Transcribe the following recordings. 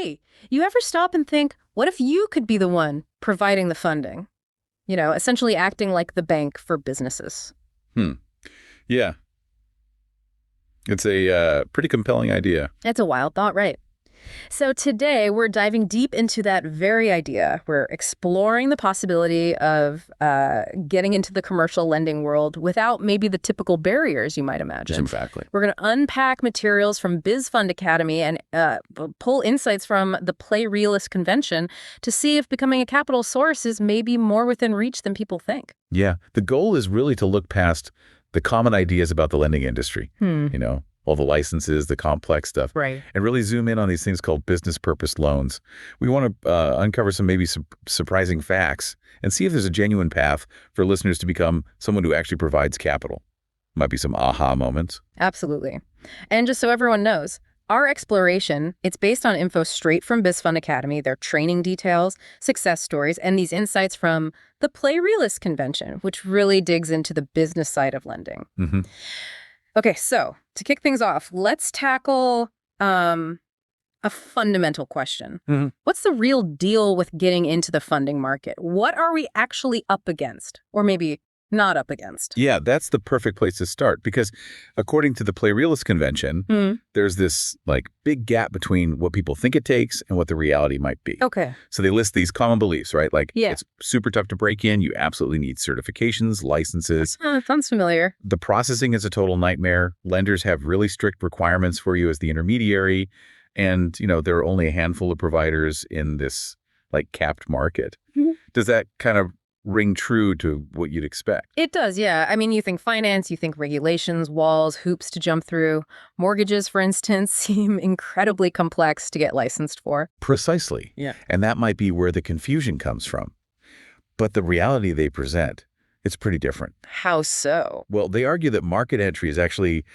hey, you ever stop and think, what if you could be the one providing the funding? Essentially acting like the bank for businesses. Yeah. It's a pretty compelling idea. It's a wild thought, right? So today we're diving deep into that very idea. We're exploring the possibility of getting into the commercial lending world without maybe the typical barriers you might imagine. Exactly. We're going to unpack materials from Biz Fund Academy and pull insights from the Play Realist convention to see if becoming a capital source is maybe more within reach than people think. Yeah. The goal is really to look past the common ideas about the lending industry. All the licenses, the complex stuff, right, and really zoom in on these things called business purpose loans. We want to uncover some maybe surprising facts and see if there's a genuine path for listeners to become someone who actually provides capital. Might be some aha moments. Absolutely. And just so everyone knows, our exploration, it's based on info straight from Biz Fund Academy, their training details, success stories, and these insights from the Play Realist convention, which really digs into the business side of lending. Okay, so to kick things off, let's tackle a fundamental question. What's the real deal with getting into the funding market? What are we actually up against? Or maybe not up against? Yeah, that's the perfect place to start because according to the Play Realist convention, there's this big gap between what people think it takes and what the reality might be. Okay. So they list these common beliefs, right? It's super tough to break in. You absolutely need certifications, licenses. Sounds familiar. The processing is a total nightmare. Lenders have really strict requirements for you as the intermediary. And, there are only a handful of providers in this capped market. Does that kind of ring true to what you'd expect? It does, yeah. I mean, you think finance, you think regulations, walls, hoops to jump through. Mortgages, for instance, seem incredibly complex to get licensed for. Precisely. Yeah. And that might be where the confusion comes from. But the reality they present, it's pretty different. How so? Well, they argue that market entry is actually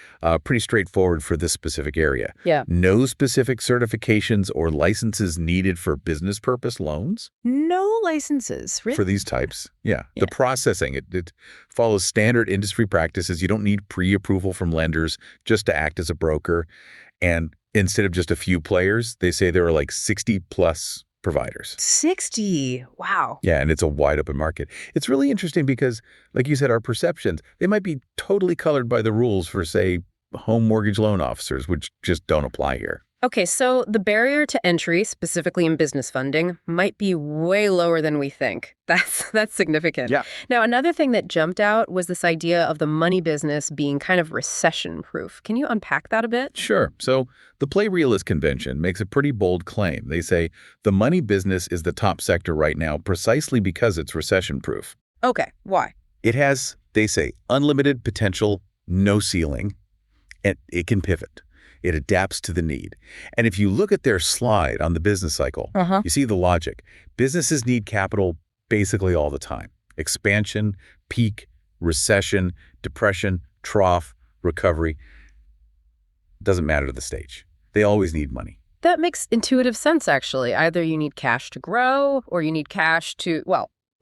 pretty straightforward for this specific area. Yeah. No specific certifications or licenses needed for business purpose loans. No licenses, really? For these types, yeah. The processing, it follows standard industry practices. You don't need pre-approval from lenders just to act as a broker. And instead of just a few players, they say there are 60 plus providers. 60. Wow. Yeah, and it's a wide open market. It's really interesting because, like you said, our perceptions, they might be totally colored by the rules for, say, home mortgage loan officers, which just don't apply here. Okay, so the barrier to entry, specifically in business funding, might be way lower than we think. That's significant. Yeah. Now, another thing that jumped out was this idea of the money business being kind of recession-proof. Can you unpack that a bit? Sure. So the Play Realist convention makes a pretty bold claim. They say the money business is the top sector right now precisely because it's recession-proof. Okay, why? It has, they say, unlimited potential, no ceiling, and it can pivot. It adapts to the need. And if you look at their slide on the business cycle, you see the logic. Businesses need capital basically all the time. Expansion, peak, recession, depression, trough, recovery. Doesn't matter the stage. They always need money. That makes intuitive sense, actually. Either you need cash to grow or you need cash to,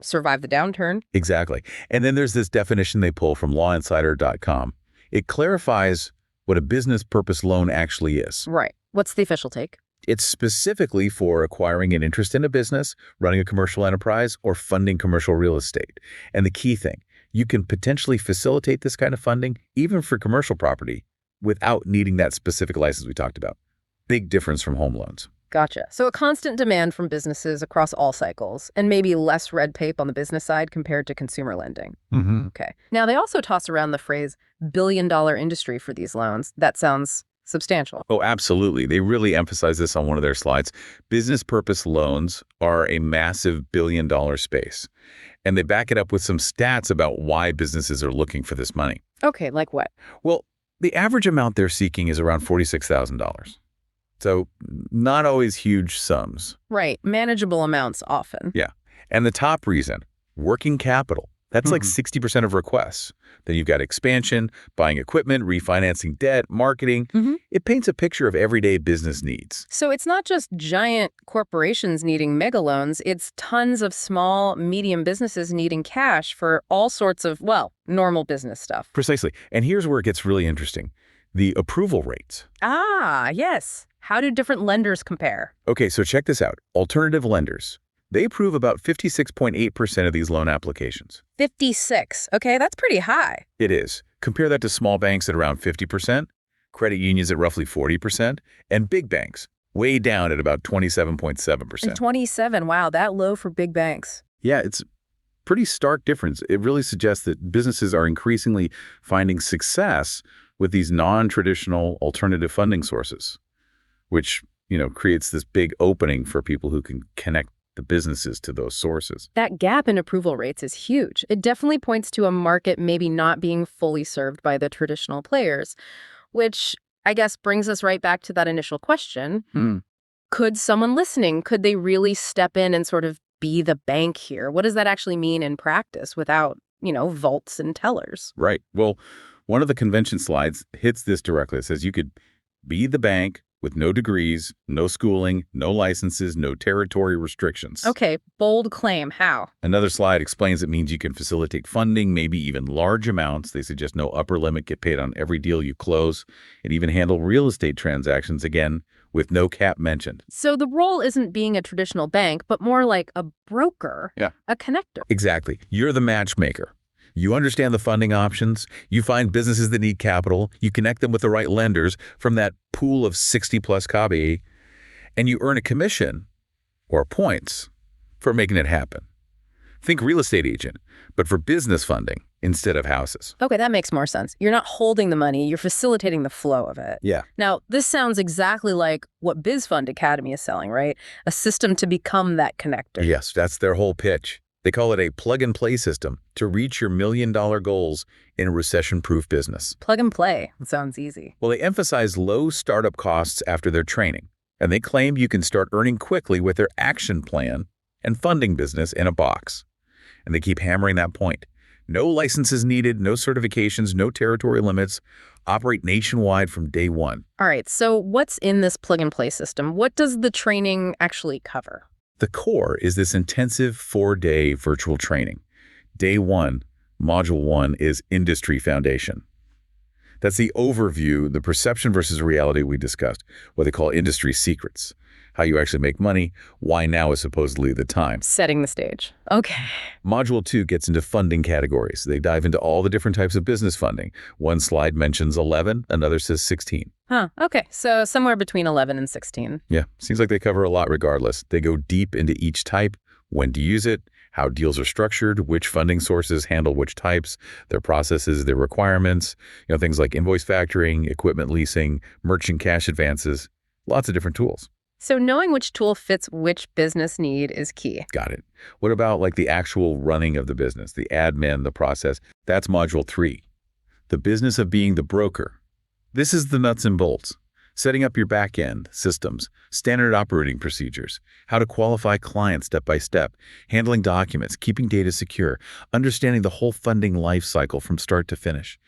survive the downturn. Exactly. And then there's this definition they pull from lawinsider.com. It clarifies what a business purpose loan actually is. Right. What's the official take? It's specifically for acquiring an interest in a business, running a commercial enterprise, or funding commercial real estate. And the key thing, you can potentially facilitate this kind of funding, even for commercial property, without needing that specific license we talked about. Big difference from home loans. Gotcha. So a constant demand from businesses across all cycles, and maybe less red tape on the business side compared to consumer lending. Okay. Now, they also toss around the phrase billion-dollar industry for these loans. That sounds substantial. Oh, absolutely. They really emphasize this on one of their slides. Business purpose loans are a massive billion-dollar space. And they back it up with some stats about why businesses are looking for this money. Okay, like what? Well, the average amount they're seeking is around $46,000. So not always huge sums. Right. Manageable amounts often. Yeah. And the top reason, working capital. That's like 60% of requests. Then you've got expansion, buying equipment, refinancing debt, marketing. It paints a picture of everyday business needs. So it's not just giant corporations needing mega loans. It's tons of small, medium businesses needing cash for all sorts of, normal business stuff. Precisely. And here's where it gets really interesting. The approval rates. Ah, yes. How do different lenders compare? Okay, so check this out. Alternative lenders. They approve about 56.8% of these loan applications. 56. Okay, that's pretty high. It is. Compare that to small banks at around 50%, credit unions at roughly 40%, and big banks way down at about 27.7%. And 27, wow, that low for big banks. Yeah, it's pretty stark difference. It really suggests that businesses are increasingly finding success with these non-traditional alternative funding sources, which, creates this big opening for people who can connect the businesses to those sources. That gap in approval rates is huge. It definitely points to a market maybe not being fully served by the traditional players, which I guess brings us right back to that initial question. Could someone listening, could they really step in and sort of be the bank here? What does that actually mean in practice without, vaults and tellers? Right. Well, one of the convention slides hits this directly. It says you could be the bank with no degrees, no schooling, no licenses, no territory restrictions. Okay, bold claim. How? Another slide explains it means you can facilitate funding, maybe even large amounts. They suggest no upper limit, get paid on every deal you close, and even handle real estate transactions, again, with no cap mentioned. So the role isn't being a traditional bank, but more like a broker, a connector. Exactly. You're the matchmaker. You understand the funding options, you find businesses that need capital, you connect them with the right lenders from that pool of 60-plus CABI, and you earn a commission or points for making it happen. Think real estate agent, but for business funding instead of houses. Okay, that makes more sense. You're not holding the money, you're facilitating the flow of it. Yeah. Now, this sounds exactly like what Biz Fund Academy is selling, right? A system to become that connector. Yes, that's their whole pitch. They call it a plug-and-play system to reach your million-dollar goals in a recession-proof business. Plug and play. It sounds easy. Well, they emphasize low startup costs after their training, and they claim you can start earning quickly with their action plan and funding business in a box. And they keep hammering that point. No licenses needed, no certifications, no territory limits. Operate nationwide from day one. All right, so what's in this plug-and-play system? What does the training actually cover? The core is this intensive 4-day virtual training. Day 1, Module 1, is Industry Foundation. That's the overview, the perception versus reality we discussed, what they call industry secrets, how you actually make money, why now is supposedly the time. Setting the stage. Okay. Module 2 gets into funding categories. They dive into all the different types of business funding. One slide mentions 11, another says 16. Okay. So somewhere between 11 and 16. Yeah, seems like they cover a lot regardless. They go deep into each type, when to use it, how deals are structured, which funding sources handle which types, their processes, their requirements, things like invoice factoring, equipment leasing, merchant cash advances, lots of different tools. So knowing which tool fits which business need is key. Got it. What about like the actual running of the business, the admin, the process? That's Module 3, the business of being the broker. This is the nuts and bolts. Setting up your back-end systems, standard operating procedures, how to qualify clients step by step, handling documents, keeping data secure, understanding the whole funding life cycle from start to finish.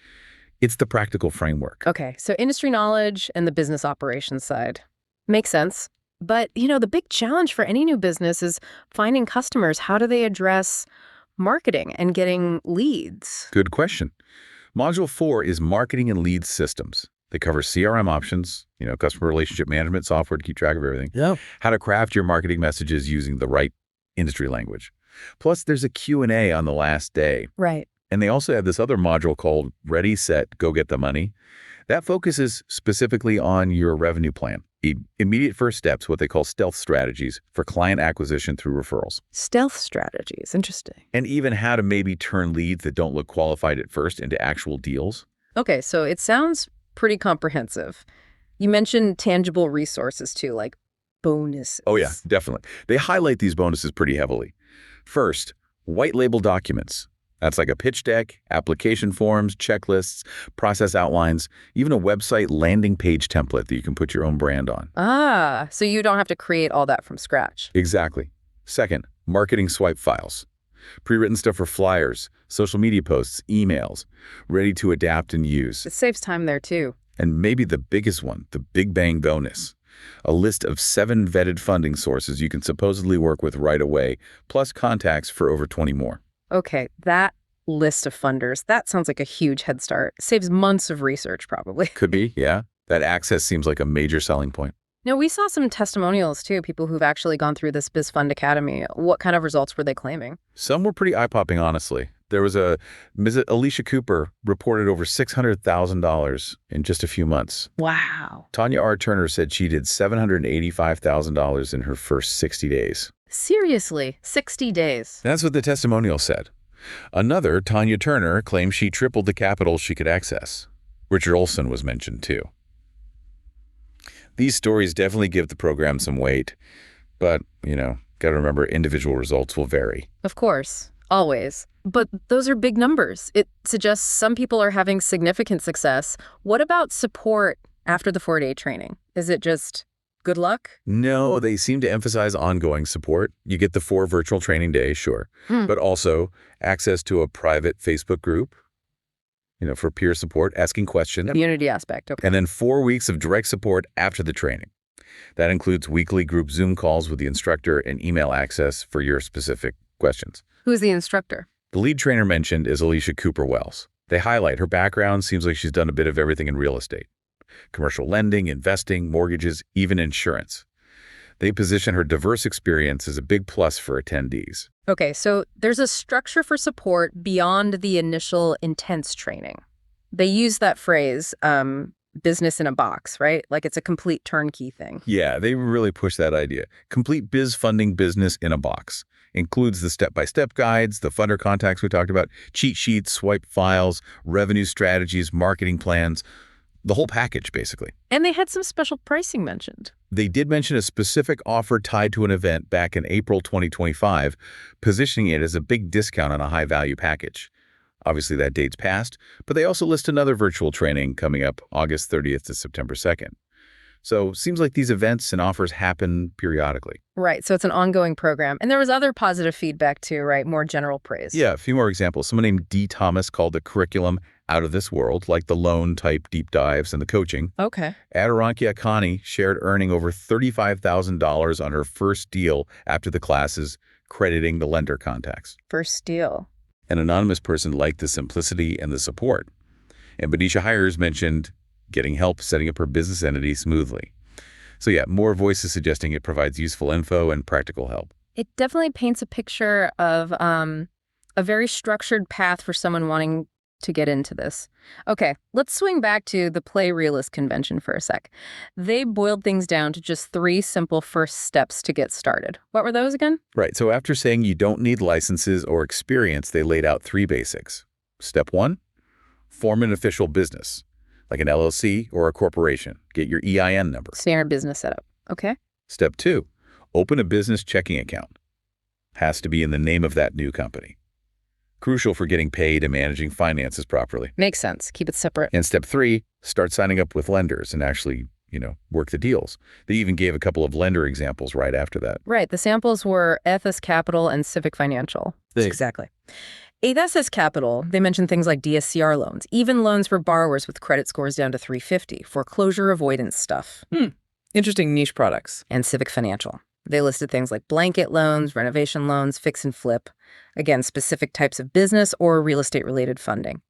It's the practical framework. Okay, so industry knowledge and the business operations side. Makes sense. But, the big challenge for any new business is finding customers. How do they address marketing and getting leads? Good question. Module 4 is Marketing and Leads Systems. They cover CRM options, customer relationship management software to keep track of everything. Yeah. How to craft your marketing messages using the right industry language. Plus, there's a Q&A on the last day. Right. And they also have this other module called Ready, Set, Go Get the Money. That focuses specifically on your revenue plan. Immediate first steps, what they call stealth strategies for client acquisition through referrals. Stealth strategies. Interesting. And even how to maybe turn leads that don't look qualified at first into actual deals. Okay, so it sounds pretty comprehensive. You mentioned tangible resources too, like bonuses. Oh yeah, definitely. They highlight these bonuses pretty heavily. First, white label documents. That's like a pitch deck, application forms, checklists, process outlines, even a website landing page template that you can put your own brand on. So you don't have to create all that from scratch. Exactly. Second, marketing swipe files. Pre-written stuff for flyers, social media posts, emails, ready to adapt and use. It saves time there too. And maybe the biggest one, the big bang bonus. A list of 7 vetted funding sources you can supposedly work with right away, plus contacts for over 20 more. Okay, that list of funders, that sounds like a huge head start. Saves months of research, probably. Could be, yeah. That access seems like a major selling point. Now, we saw some testimonials, too, people who've actually gone through this Biz Fund Academy. What kind of results were they claiming? Some were pretty eye-popping, honestly. There was Ms. Alicia Cooper reported over $600,000 in just a few months. Wow. Tanya R. Turner said she did $785,000 in her first 60 days. Seriously, 60 days. That's what the testimonial said. Another, Tanya Turner, claimed she tripled the capital she could access. Richard Olson was mentioned, too. These stories definitely give the program some weight, but, got to remember individual results will vary. Of course, always. But those are big numbers. It suggests some people are having significant success. What about support after the 4-day training? Is it just good luck? No, they seem to emphasize ongoing support. You get the 4 virtual training days, sure, but also access to a private Facebook group, for peer support, asking questions. Community aspect, okay. And then 4 weeks of direct support after the training. That includes weekly group Zoom calls with the instructor and email access for your specific questions. Who's the instructor? The lead trainer mentioned is Alicia Cooper Wells. They highlight her background. Seems like she's done a bit of everything in real estate. Commercial lending, investing, mortgages, even insurance. They position her diverse experience as a big plus for attendees. Okay, so there's a structure for support beyond the initial intense training. They use that phrase, business in a box, right? Like it's a complete turnkey thing. Yeah, they really push that idea. Complete biz funding business in a box. Includes the step-by-step guides, the funder contacts we talked about, cheat sheets, swipe files, revenue strategies, marketing plans, the whole package, basically. And they had some special pricing mentioned. They did mention a specific offer tied to an event back in April 2025, positioning it as a big discount on a high-value package. Obviously, that date's passed, but they also list another virtual training coming up August 30th to September 2nd. So seems like these events and offers happen periodically. Right, so it's an ongoing program. And there was other positive feedback too, right? More general praise. Yeah, a few more examples. Someone named D. Thomas called the curriculum out of this world, like the loan-type deep dives and the coaching. Okay. Adiranki Akani shared earning over $35,000 on her first deal after the classes, crediting the lender contacts. First deal. An anonymous person liked the simplicity and the support. And Benicia Hires mentioned getting help setting up her business entity smoothly. So yeah, more voices suggesting it provides useful info and practical help. It definitely paints a picture of a very structured path for someone wanting to get into this. Okay, let's swing back to the Play Realist convention for a sec. They boiled things down to just 3 simple first steps to get started. What were those again? Right, so after saying you don't need licenses or experience, they laid out 3 basics. Step 1, form an official business, like an LLC or a corporation. Get your EIN number. Standard business setup. Okay. Step 2, open a business checking account. Has to be in the name of that new company. Crucial for getting paid and managing finances properly. Makes sense. Keep it separate. And step 3, start signing up with lenders and actually, work the deals. They even gave a couple of lender examples right after that. Right. The samples were FS Capital and Civic Financial. Exactly. SS Capital, they mentioned things like DSCR loans, even loans for borrowers with credit scores down to 350, foreclosure avoidance stuff. Interesting niche products. And Civic Financial. They listed things like blanket loans, renovation loans, fix and flip. Again, specific types of business or real estate-related funding.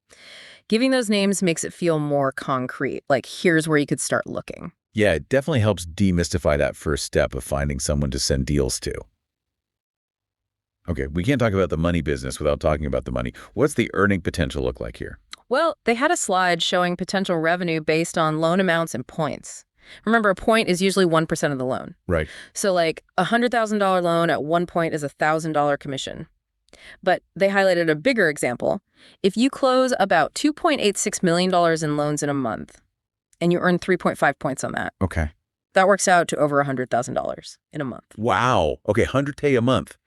Giving those names makes it feel more concrete, like here's where you could start looking. Yeah, it definitely helps demystify that first step of finding someone to send deals to. Okay, we can't talk about the money business without talking about the money. What's the earning potential look like here? Well, they had a slide showing potential revenue based on loan amounts and points. Remember, a point is usually 1% of the loan. Right. So like a $100,000 loan at 1 point is a $1,000 commission. But they highlighted a bigger example. If you close about $2.86 million in loans in a month and you earn 3.5 points on that, Okay. that works out to over $100,000 in a month. Wow. Okay, $100K a month.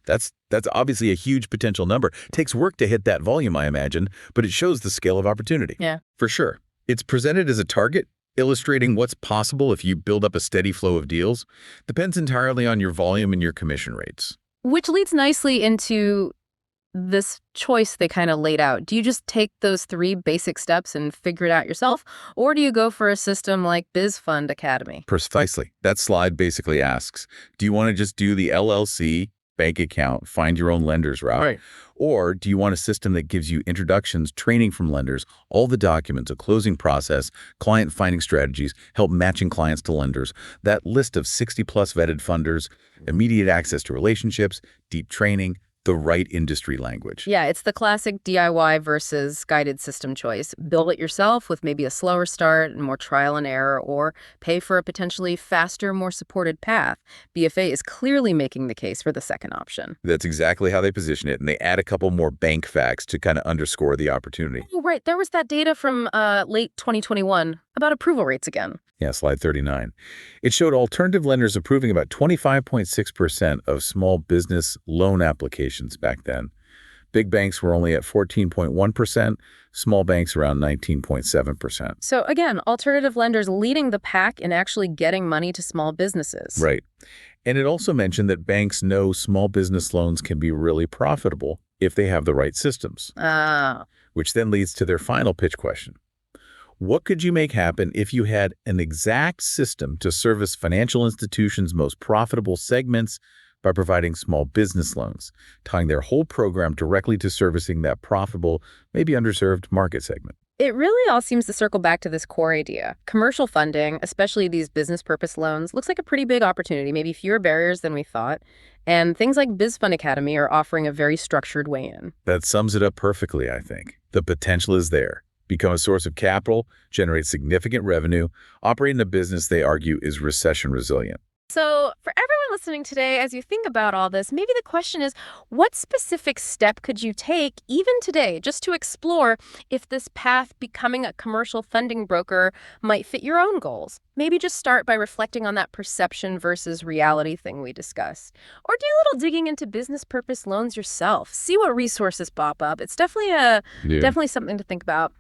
That's obviously a huge potential number. Takes work to hit that volume, I imagine, but it shows the scale of opportunity. Yeah. For sure. It's presented as a target, illustrating what's possible if you build up a steady flow of deals. Depends entirely on your volume and your commission rates. Which leads nicely into this choice they kind of laid out. Do you just take those 3 basic steps and figure it out yourself? Or do you go for a system like Biz Fund Academy? Precisely. That slide basically asks, do you want to just do the LLC, bank account, find your own lender's route? Right. Or do you want a system that gives you introductions, training from lenders, all the documents, a closing process, client finding strategies, help matching clients to lenders, that list of 60-plus vetted funders, immediate access to relationships, deep training, the right industry language? Yeah, it's the classic DIY versus guided system choice. Build it yourself with maybe a slower start and more trial and error, or pay for a potentially faster, more supported path. BFA is clearly making the case for the second option. That's exactly how they position it, and they add a couple more bank facts to kind of underscore the opportunity. Oh, right. There was that data from late 2021 about approval rates again. Yeah, slide 39. It showed alternative lenders approving about 25.6% of small business loan applications back then. Big banks were only at 14.1%, small banks around 19.7%. So again, alternative lenders leading the pack in actually getting money to small businesses. Right. And it also mentioned that banks know small business loans can be really profitable if they have the right systems, which then leads to their final pitch question. What could you make happen if you had an exact system to service financial institutions' most profitable segments by providing small business loans, tying their whole program directly to servicing that profitable, maybe underserved market segment? It really all seems to circle back to this core idea. Commercial funding, especially these business purpose loans, looks like a pretty big opportunity, maybe fewer barriers than we thought. And things like Biz Fund Academy are offering a very structured way in. That sums it up perfectly, I think. The potential is there. Become a source of capital, generate significant revenue, operate in a business they argue is recession resilient. So for everyone listening today, as you think about all this, maybe the question is, what specific step could you take even today just to explore if this path becoming a commercial funding broker might fit your own goals? Maybe just start by reflecting on that perception versus reality thing we discussed. Or do a little digging into business purpose loans yourself. See what resources pop up. It's definitely something to think about.